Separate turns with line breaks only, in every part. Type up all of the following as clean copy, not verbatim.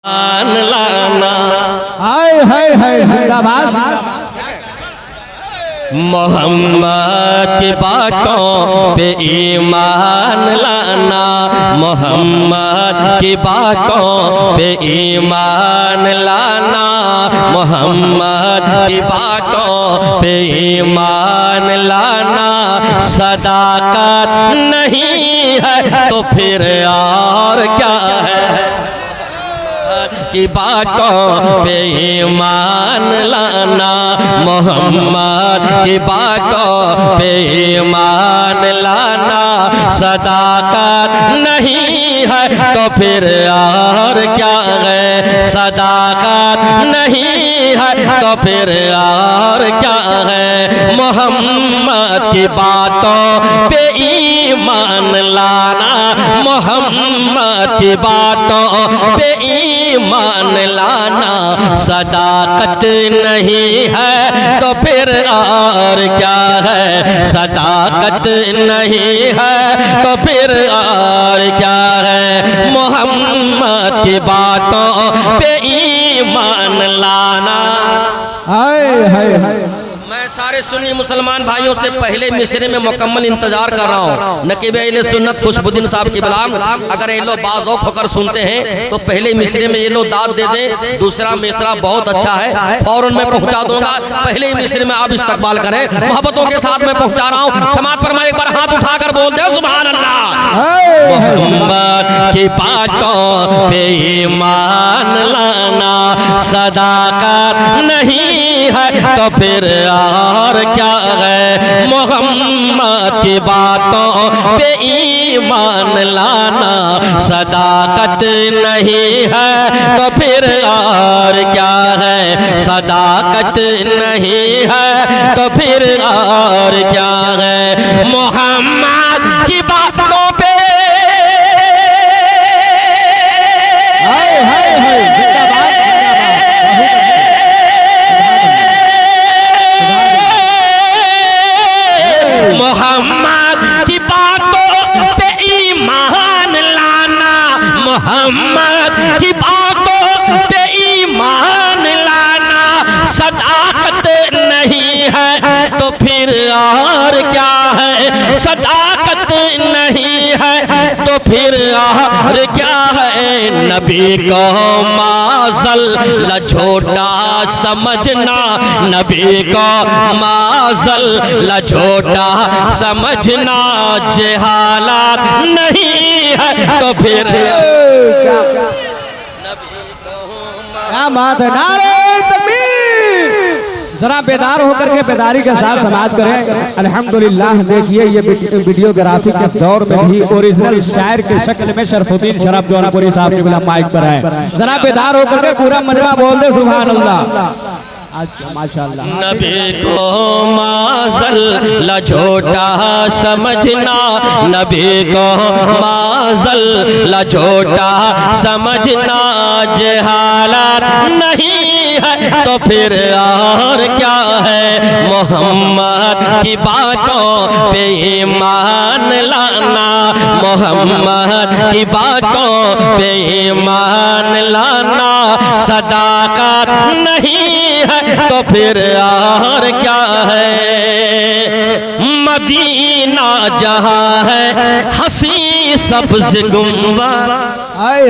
लाना
हाय जिंदाबाद।
मोहम्मद की बातों पे ईमान लाना, मोहम्मद की बातों पे ईमान लाना, मोहम्मद की बातों पे ईमान लाना। सदाकत नहीं है तो फिर और क्या है, की बातों पे ईमान लाना, मोहम्मद की बातों पे ईमान लाना। सदाकत नहीं है तो फिर और क्या है, सदाकत नहीं है तो फिर और क्या है। मोहम्मद की बातों पे ईमान लाना, मोहम्मद की बातों पे ईमान लाना। सदाकत नहीं है तो फिर और क्या है, सदाकत नहीं है तो फिर और क्या है। मोहम्मद की बातों पे ईमान लाना।
हाय
मैं सारे सुन्नी मुसलमान भाइयों से पहले मिसरे में मुकम्मल इंतजार कर रहा हूँ। नकीब अहले सुन्नत खुशबुद्दीन साहब की बिलाम, अगर ये लोग बाज़ौक़ होकर सुनते हैं तो पहले मिसरे में ये लोग दाद दे दें। दूसरा मिसरा बहुत अच्छा है, फौरन मैं पहुँचा दूंगा। पहले मिसरे में आप इस्तकबाल करें, मोहब्बतों के साथ मैं पहुँचा रहा हूँ। समाज पर मैं एक बार हाथ उठाकर बोल दे सुभान अल्लाह। मोहम्मद की बातों पे ईमान लाना, सदाकत नहीं है तो फिर और क्या है। मोहम्मद की बातों पे ईमान लाना, सदाकत नहीं है तो फिर और क्या है, सदाकत नहीं है तो फिर और क्या है। मोहम्मद की बातों पे मोहम्मद की बातों पे ईमान लाना, मोहम्मद की बातों पे ईमान लाना। सदाकत नहीं है तो फिर और क्या है, सदाकत नहीं है तो फिर और क्या है। नबी को माज़ल झोटा समझना, नबी को माज़ल झोटा समझना। जहालत नहीं है तो फिर
क्या बात है। नारे तकबीर। जरा बेदार होकर के बेदारी के साथ समाज करें। अल्हम्दुलिल्लाह। देखिए ये वीडियोग्राफी के दौर में भी ओरिजिनल शायर के शक्ल में शरफुद्दीन शराफ जौनपुरी साहब के बिला माइक पर है। जरा बेदार होकर के पूरा मजमा बोल दे सुभान अल्लाह। माशाअल्लाह।
नबी को माज़ल झोटा समझना, नबी को माज़ल झोटा समझना। जहालत नहीं है तो फिर और क्या है। मोहम्मद की बातों पे ईमान लाना, मोहम्मद की बातों पे ईमान लाना। सदाकत नहीं है तो फिर और क्या है। मदीना जहाँ है हंसी सब्ज़ गुंबद,
हाय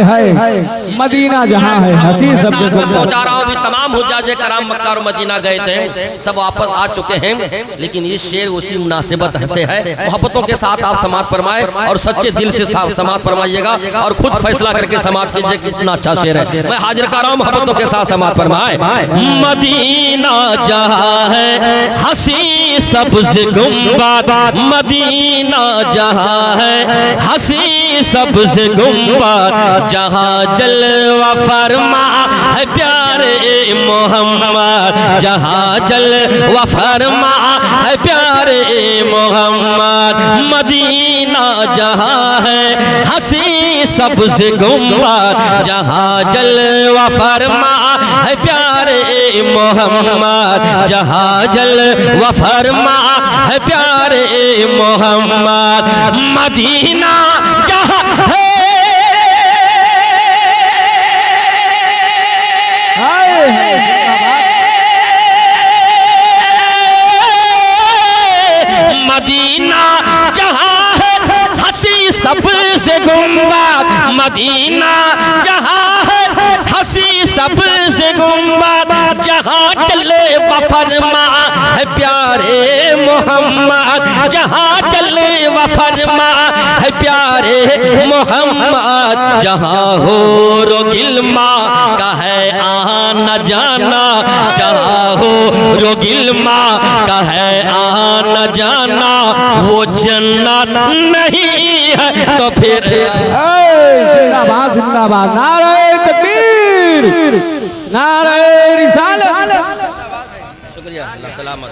मदीना जहाँ है हंसी सब्ज़ गुंबद।
पहुँचा रहा हूँ। अभी तमाम हुज्जाज कराम मक्का और मदीना गए थे, सब वापस आ चुके हैं, लेकिन ये शेर उसी मुनासिबत से है। मोहब्बतों के साथ आप समाज फरमाए और सच्चे दिल से समाज फरमाइएगा और खुद फैसला करके समाज कीजिए कितना अच्छा शेर है। मैं हाजिर कर रहा हूँ, मोहब्बतों के साथ समाज फरमाए। मदीना जहाँ है हंसी सब्ज़ गुंबद, मदीना जहाँ है हंसी सब्ज़ गुंबद। जहाँ जलवा फरमा है प्यारे मोहम्मद, जहाँ जलवा फरमा है प्यारे मोहम्मद। मदीना जहाँ है हंसी सब्ज़ गुंबद, जहाँ जलवा फरमा है प्यारे मोहम्मद, जहाँ जलवा फरमा है प्यारे मोहम्मद। मदीना जहाँ है मदीना जहाँ है हंसी सबसे गुंबद, मदीना जहाँ है हंसी सबसे गुंबद, जहाँ चले वफरमा है प्यारे मोहम्मद, जहाँ चले वफरमा है प्यारे मोहम्मद, जहाँ हो रोगिलमा का है आना जाना, जहाँ हो रोगिलमा का है आना जाना, वो जन्नत नहीं है तो फिर
जिंदाबाद जिंदाबाद, नारे तकबीर, नारे रिसालत।
शुक्रिया, अल्लाह सलामत।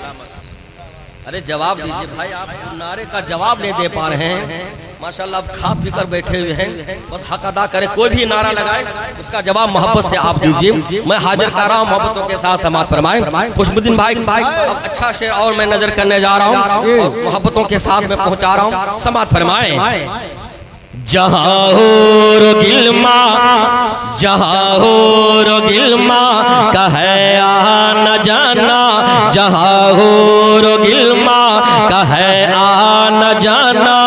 अरे जवाब दीजिए भाई, आप नारे का जवाब नहीं दे पा रहे हैं। माशाल्लाह आप खा पी कर बैठे हुए हैं, बस हक अदा करें। कोई भी नारा लगाए उसका जवाब मोहब्बत से आप दीजिए। मैं हाजिर कर रहा हूँ मोहब्बतों के साथ समाअत फरमाएं। खुशबुद्दीन भाई अब अच्छा शेर और मैं नजर करने जा रहा हूँ और मोहब्बतों के साथ मैं पहुँचा रहा हूँ, समाअत फरमाएं। जहाँ हो रोगिलमा, जहाँ हो रोगिलमा का है आना जाना, जहाँ हो रोगिलमा का है आना जाना,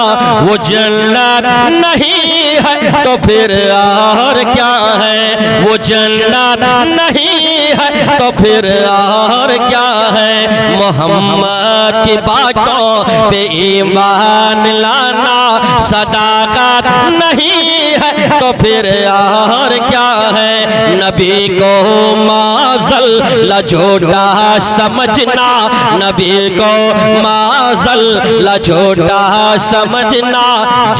वो जन्नत नहीं है तो फिर और क्या है, वो जन्नत नहीं है तो फिर और क्या है। मोहम्मद की बातों पे ईमान लाना, सदाकत नहीं है तो फिर और क्या है। नबी को माज़ल लजोटा समझना, नबी को माज़ल लजोटा समझना,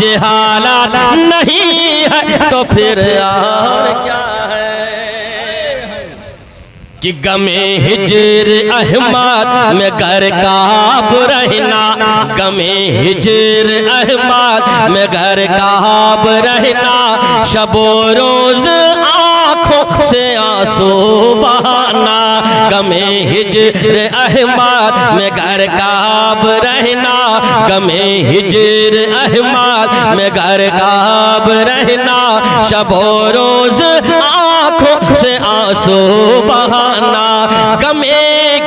जहालत नहीं है तो फिर और क्या है। कि गमे हिजर अहमद में घर काब रहना, गमे हिजर अहमद में घर काब रहना, शबो रोज आँखों से आंसू बहाना, गमे हिजर अहमद में घर काब रहना, गमे हिजर अहमद में घर काब रहना, शबो रोज आँखों से आंसू बहाना, गमे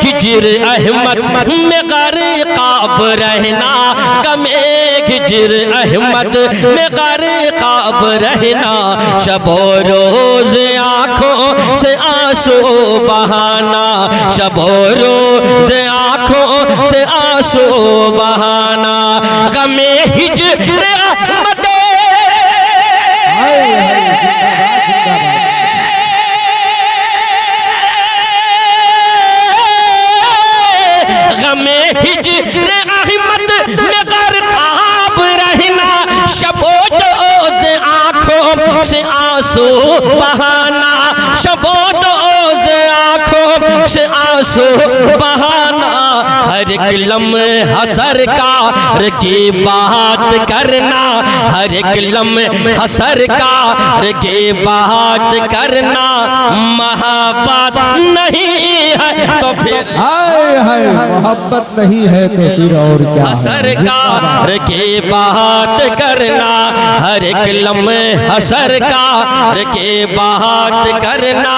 हिजर अहमद में घर काब रहना, गमे हिजर अहमद में घर काब रहना, शबो रोज आँखों से आंसू बहाना, शबो रोज आँखों से आंसू बहाना, गमे हिजर अहमद गमे हिजर अहमद में घर काब रहना, शबो रोज आँखों से आंसू बहाना, शबो रोज आँखों से आंसू बहाना, हर एक लम्हा सरकार की बात करना, हर एक लम्हा सरकार की बात करना, मोहब्बत नहीं है तो फिर
हाय हाय, मोहब्बत नहीं है तो फिर और क्या है।
सरकार की बात करना, हर एक लम्हा सरकार की बात करना,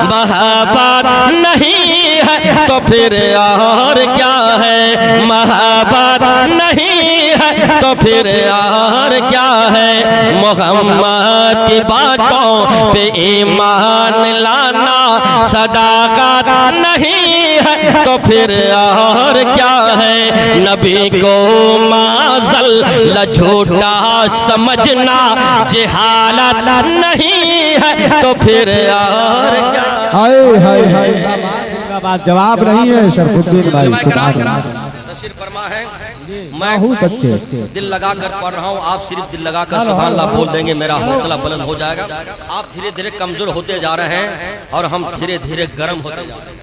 मोहब्बत नहीं है तो फिर और क्या है, मोहब्बत नहीं है तो फिर और क्या है। मोहम्मद की बातों पे ईमान लाना, सदाकत नहीं है तो फिर और क्या है। नबी को माज़ल लझोटा समझना, जहालत नहीं है तो फिर और क्या।
हाय हाय हाय, जिंदाबाद। जवाब नहीं है शरफुद्दीन भाई,
तशरीफ फरमा है। मैं दिल लगा कर पढ़ रहा हूँ, आप सिर्फ दिल लगा कर सुभान अल्लाह बोल देंगे, मेरा हौसला बुलंद हो जाएगा। आप धीरे धीरे कमजोर होते जा रहे हैं और हम धीरे धीरे गर्म होते जा रहे हैं,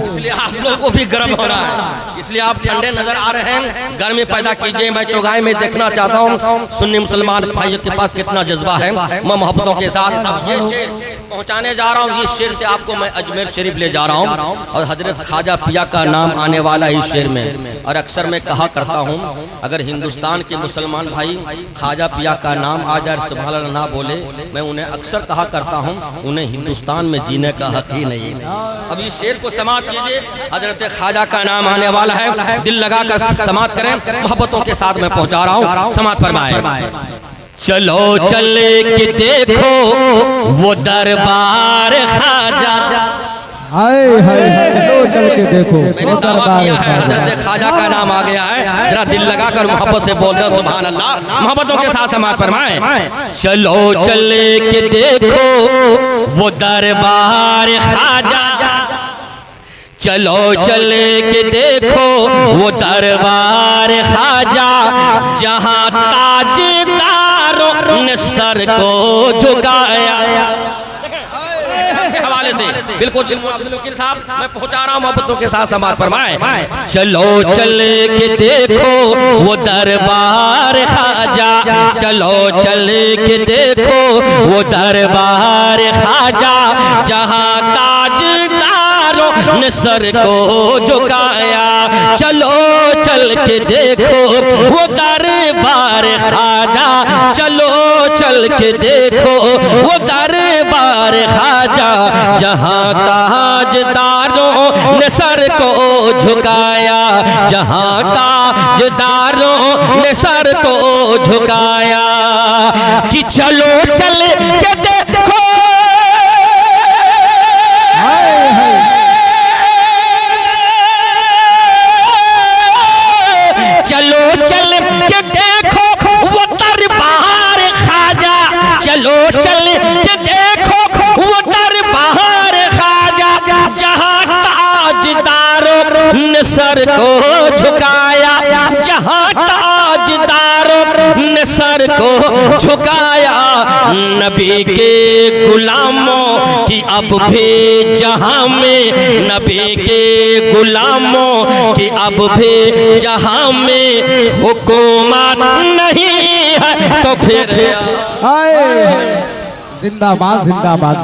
इसलिए आप लोगों को भी गर्म होना है, इसलिए आप ठंडे नजर आ रहे हैं, गर्मी पैदा कीजिए। मैं चौगाई में देखना चाहता हूँ सुन्नी मुसलमान भाइयों के पास कितना जज्बा है, मैं मोहब्बतों के साथ। अब ये शेर पहुंचाने जा रहा हूँ। इस शेर से आपको मैं अजमेर शरीफ ले जा रहा हूँ और हजरत ख्वाजा पिया का नाम आने वाला है इस शेर में। और अक्सर मैं कहा करता हूँ, अगर हिंदुस्तान के मुसलमान भाई ख्वाजा पिया का नाम आ जाए सुभान अल्लाह ना बोले, मैं उन्हें अक्सर कहा करता हूँ उन्हें हिंदुस्तान में जीने का हक ही नहीं। अब इस शेर को समाप्त कीजिए। हजरत ख्वाजा का नाम आने वाला है, दिल लगाकर समाप्त करें। मोहब्बतों के साथ मैं पहुंचा रहा हूँ, समाप्त फरमाए। चलो चल के देखो वो दरबार ख्वाजा।
हाय हाय चलो चल के देखो
मैंने दावा किया है हजरत ख्वाजा का नाम आ गया है। जरा दिल लगाकर मोहब्बत से बोल दो सुभान अल्लाह। मोहब्बतों के साथ समाप्त फरमाए। चलो चल के देखो वो दरबार ख्वाजा। चलो चल के देखो वो दरबार ख्वाजा, जहाँ ताजदारों ने सर को झुकाया। हवाले से बिल्कुल वकील साहब मैं पहुंचा रहा हूँ, मोहब्बतों के साथ समाप्त फरमाए। चलो चल के देखो वो दरबार ख्वाजा। चलो चल के देखो वो दरबार ख्वाजा, जहाँ ताजदारों ने सर को झुकाया। चलो चल के देखो वो दरबार ख्वाजा। चलो चल के देखो वो दरबार ख्वाजा, जहाँ ताजदारों ने सर को झुकाया। जहाँ ताजदारों ने सर को झुकाया। कि चलो चल के देखो चलो चल के देखो वो दरबार ख्वाजा। चलो चल के देखो वो दरबार ख्वाजा, जहाँ ताजदारों ने सर को झुकाया। जहाँ ताजदारों ने सर को झुकाया। नबी के गुलामों की अब भी जहाँ में, नबी के गुलामों की अब भी जहाँ में हुकूमत नहीं है तो फिर
हाय जिंदाबाद जिंदाबाद।